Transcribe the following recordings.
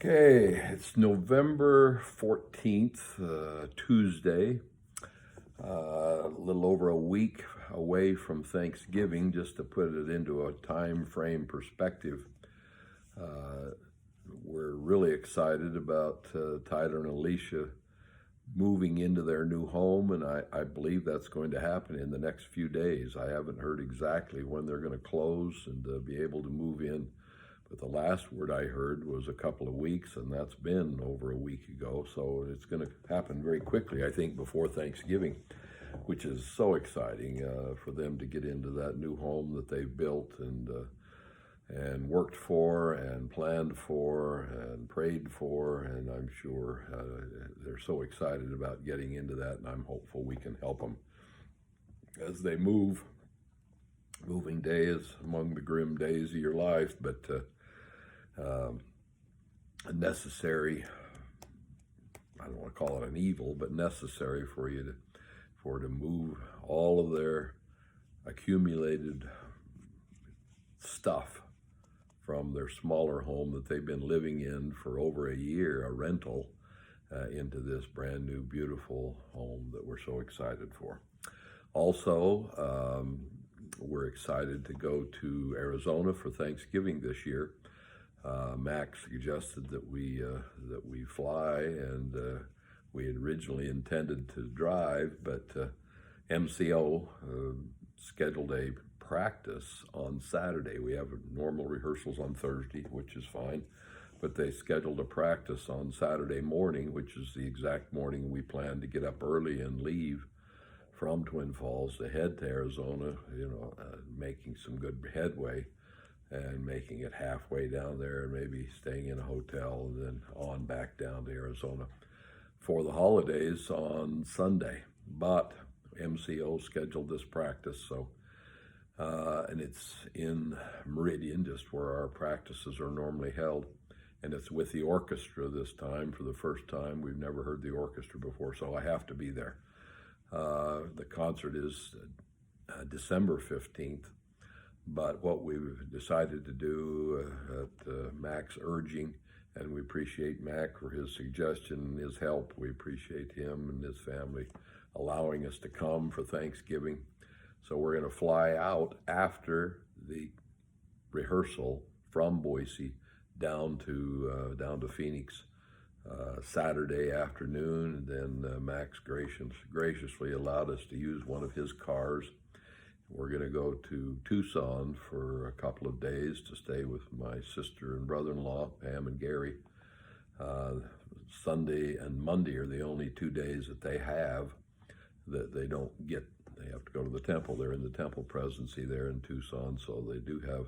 Okay, it's November 14th, Tuesday, a little over a week away from Thanksgiving. Just to put it into a time frame perspective, uh, we're really excited about Tyler and Alicia moving into their new home, and I believe that's going to happen in the next few days. I haven't heard exactly when they're going to close and be able to move in. But the last word I heard was a couple of weeks, and that's been over a week ago. So it's going to happen very quickly, I think, before Thanksgiving, which is so exciting for them to get into that new home that they've built and worked for and planned for and prayed for. And I'm sure they're so excited about getting into that, and I'm hopeful we can help them as they move. Moving day is among the grim days of your life, but necessary. I don't want to call it an evil, but necessary for you to move all of their accumulated stuff from their smaller home that they've been living in for over a year, a rental, into this brand new beautiful home that we're so excited for. Also, we're excited to go to Arizona for Thanksgiving this year. Max suggested that we fly, and we had originally intended to drive, but MCO scheduled a practice on Saturday. We have normal rehearsals on Thursday, which is fine, but they scheduled a practice on Saturday morning, which is the exact morning we plan to get up early and leave from Twin Falls to head to Arizona, making some good headway and making it halfway down there and maybe staying in a hotel and then on back down to Arizona for the holidays on Sunday. But MCO scheduled this practice, so and it's in Meridian, just where our practices are normally held, and it's with the orchestra this time. For the first time, we've never heard the orchestra before, so I have to be there. The concert is December 15th, but what we've decided to do at Mac's urging, and we appreciate Mac for his suggestion and his help. We appreciate him and his family allowing us to come for Thanksgiving. So we're going to fly out after the rehearsal from Boise down to Phoenix Saturday afternoon, and then Max graciously allowed us to use one of his cars. We're going to go to Tucson for a couple of days to stay with my sister and brother-in-law, Pam and Gary. Sunday and Monday are the only 2 days that they have that they don't get. They have to go to the temple. They're in the temple presidency there in Tucson, so they do have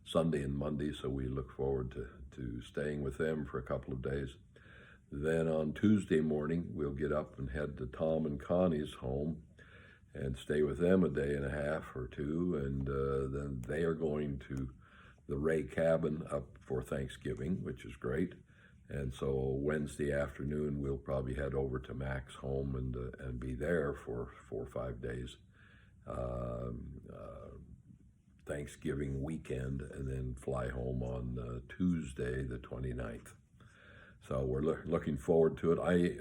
Sunday and Monday, so we look forward to staying with them for a couple of days. Then on Tuesday morning, we'll get up and head to Tom and Connie's home and stay with them a day and a half or two, and then they are going to the Ray cabin up for Thanksgiving, which is great. And so Wednesday afternoon, we'll probably head over to Mac's home and be there for 4 or 5 days, Thanksgiving weekend, and then fly home on Tuesday, the 29th. So we're looking forward to it.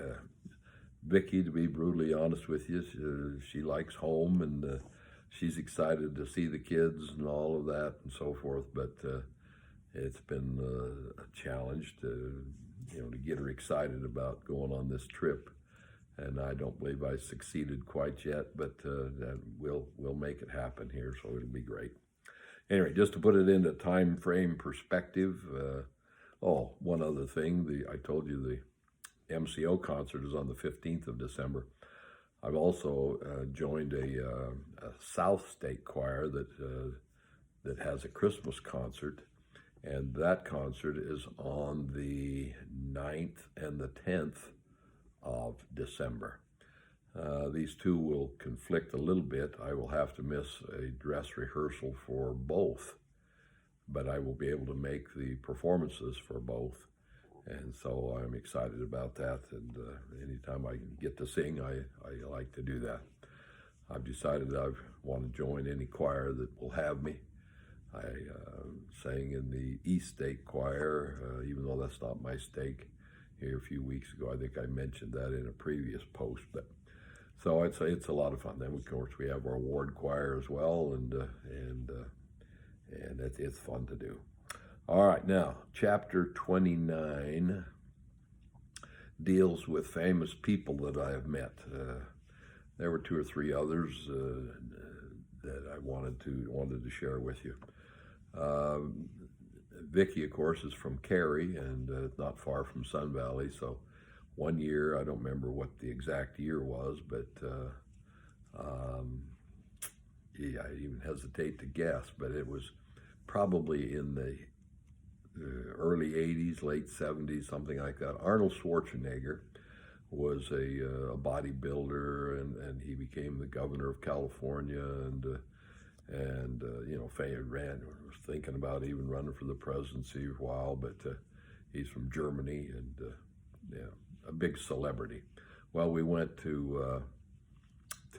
Vicky, to be brutally honest with you, she likes home, and she's excited to see the kids and all of that and so forth. But it's been a challenge to get her excited about going on this trip, and I don't believe I succeeded quite yet. But we'll make it happen here, so it'll be great. Anyway, just to put it into time frame perspective. One other thing, I told you the MCO concert is on the 15th of December. I've also joined a South State choir that has a Christmas concert, and that concert is on the 9th and the 10th of December. These two will conflict a little bit. I will have to miss a dress rehearsal for both, but I will be able to make the performances for both. And so I'm excited about that, and anytime I get to sing, I like to do that. I've decided I want to join any choir that will have me. I sang in the East Stake Choir, even though that's not my stake. Here a few weeks ago, I think I mentioned that in a previous post. But so I'd say it's a lot of fun. Then of course we have our ward choir as well, and it's fun to do. All right, now chapter 29 deals with famous people that I have met. There were two or three others that I wanted to share with you. Vicky, of course, is from Cary, and not far from Sun Valley. So one year, I don't remember what the exact year was, but yeah, I even hesitate to guess, but it was probably in the early 80s, late 70s, something like that. Arnold Schwarzenegger was a bodybuilder, and he became the governor of California, and you know, was thinking about even running for the presidency for a while, but he's from Germany, and yeah, a big celebrity. Well, we went to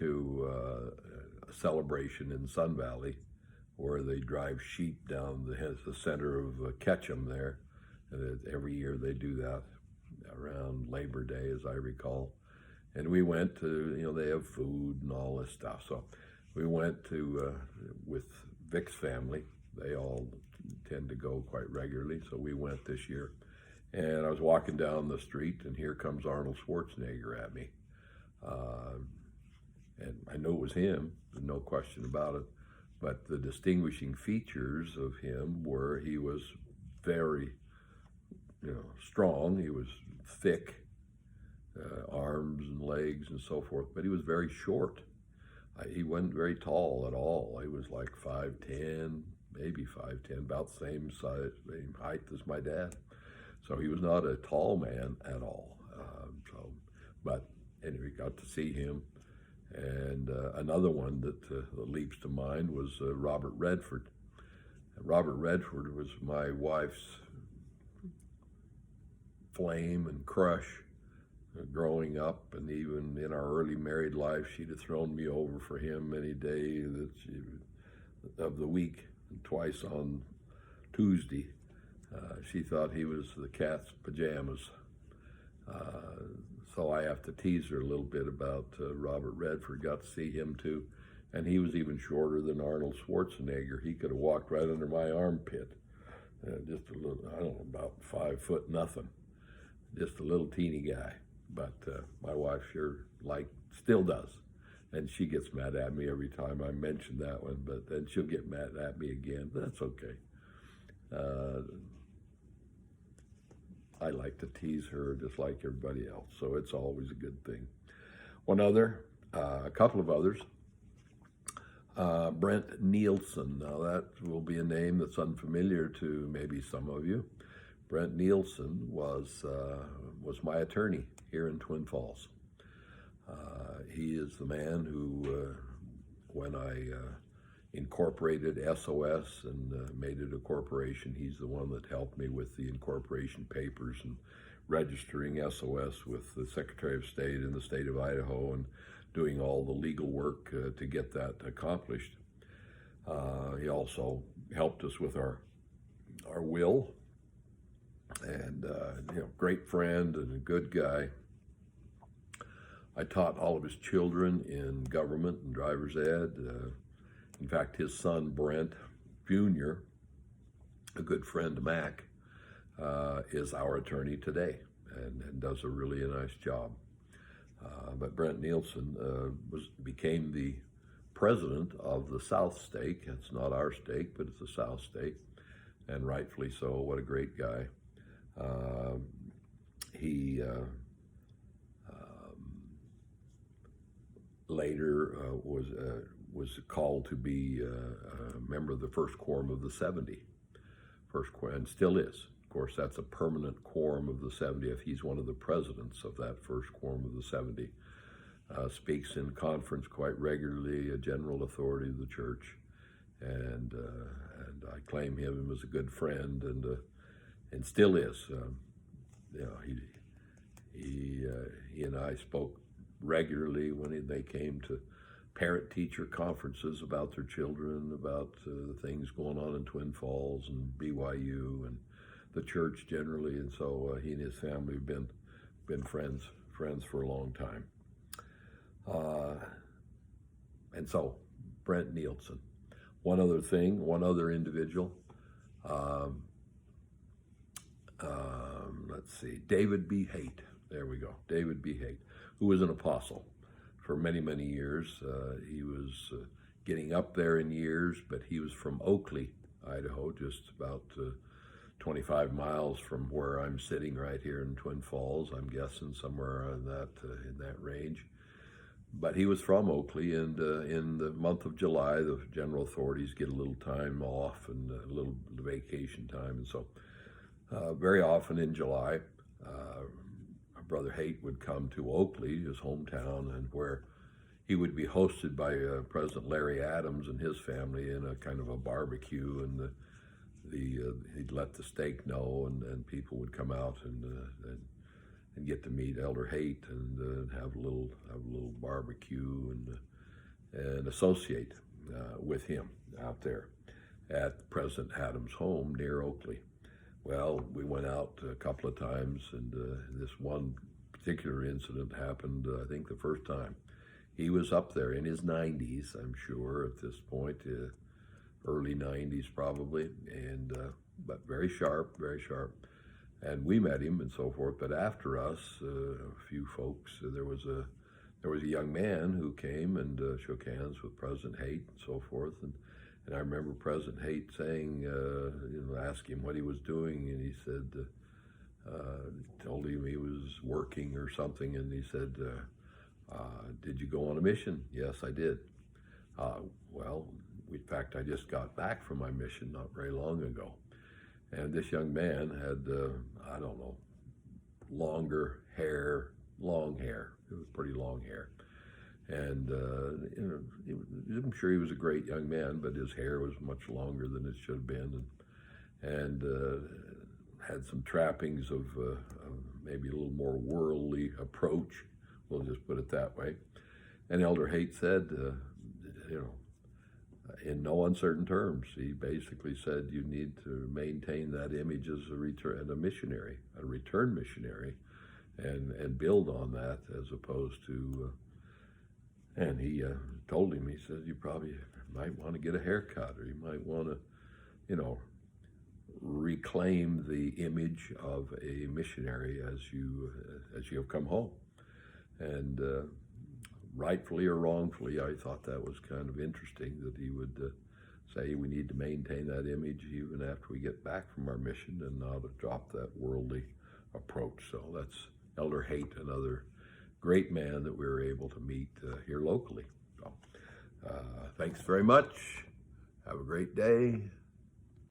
a celebration in Sun Valley where they drive sheep down the center of Ketchum there. And every year they do that around Labor Day, as I recall. And we went to, you know, they have food and all this stuff. So we went to, with Vic's family. They all tend to go quite regularly. So we went this year. And I was walking down the street, and here comes Arnold Schwarzenegger at me. And I knew it was him, no question about it. But the distinguishing features of him were he was very, you know, strong. He was thick, arms and legs and so forth, but he was very short. He wasn't very tall at all. He was like 5'10", maybe 5'10", about the same size, same height as my dad. So he was not a tall man at all. But anyway, got to see him. And another one that leaps to mind was Robert Redford. Robert Redford was my wife's flame and crush growing up, and even in our early married life, she'd have thrown me over for him any day of the week, twice on Tuesday. She thought he was the cat's pajamas. So I have to tease her a little bit about Robert Redford. Got to see him too. And he was even shorter than Arnold Schwarzenegger. He could have walked right under my armpit. Just a little, I don't know, about 5 foot nothing. Just a little teeny guy. But my wife still does. And she gets mad at me every time I mention that one. But then she'll get mad at me again. That's okay. I like to tease her just like everybody else, so it's always a good thing. A couple of others. Brent Nielsen. Now that will be a name that's unfamiliar to maybe some of you. Brent Nielsen was my attorney here in Twin Falls. He is the man who, when I incorporated SOS and made it a corporation, he's the one that helped me with the incorporation papers and registering SOS with the Secretary of State in the state of Idaho and doing all the legal work to get that accomplished. He also helped us with our will, and you know, great friend and a good guy. I taught all of his children in government and driver's ed. In fact, his son, Brent Jr., a good friend, Mac, is our attorney today and does a really nice job. But Brent Nielsen became the president of the South Stake. It's not our stake, but it's the South Stake, and rightfully so. What a great guy. He later was called to be a member of the first quorum of the 70. And still is. Of course, that's a permanent quorum of the 70th. He's one of the presidents of that first quorum of the 70. Speaks in conference quite regularly, a general authority of the church, and I claim him as a good friend, and still is. You know, he and I spoke regularly when they came to parent-teacher conferences about their children, about the things going on in Twin Falls and BYU and the church generally. And so he and his family have been friends for a long time. And so Brent Nielsen. One other individual. Let's see, David B. Haight. There we go, David B. Haight, who was an apostle for many, many years. He was getting up there in years, but he was from Oakley, Idaho, just about 25 miles from where I'm sitting right here in Twin Falls. I'm guessing somewhere in that range. But he was from Oakley, and in the month of July, the general authorities get a little time off and a little vacation time. And so very often in July, Brother Haight would come to Oakley, his hometown, and where he would be hosted by President Larry Adams and his family in a kind of a barbecue, and he'd let the stake know, and people would come out and get to meet Elder Haight and have a little barbecue and associate with him out there at President Adams' home near Oakley. Well, we went out a couple of times, and this one particular incident happened, I think the first time. He was up there in his 90s, I'm sure, at this point, early 90s probably, and but very sharp, very sharp. And we met him and so forth. But after us, a few folks, there was a young man who came and shook hands with President Haight and so forth. And I remember President Haight saying, asked him what he was doing, and he said, told him he was working or something, and he said, did you go on a mission? Yes, I did. Well, in fact, I just got back from my mission not very long ago. And this young man had, I don't know, long hair. It was pretty long hair. And, I'm sure he was a great young man, but his hair was much longer than it should have been. And had some trappings of maybe a little more worldly approach. We'll just put it that way. And Elder Haight said, in no uncertain terms, he basically said you need to maintain that image as a return missionary, and build on that as opposed to. And he told him, he said, you probably might want to get a haircut, or you might want to, reclaim the image of a missionary as you have come home. And rightfully or wrongfully, I thought that was kind of interesting that he would say we need to maintain that image even after we get back from our mission, and not drop that worldly approach. So that's Elder Haight, another great man that we were able to meet here locally. So thanks very much. Have a great day.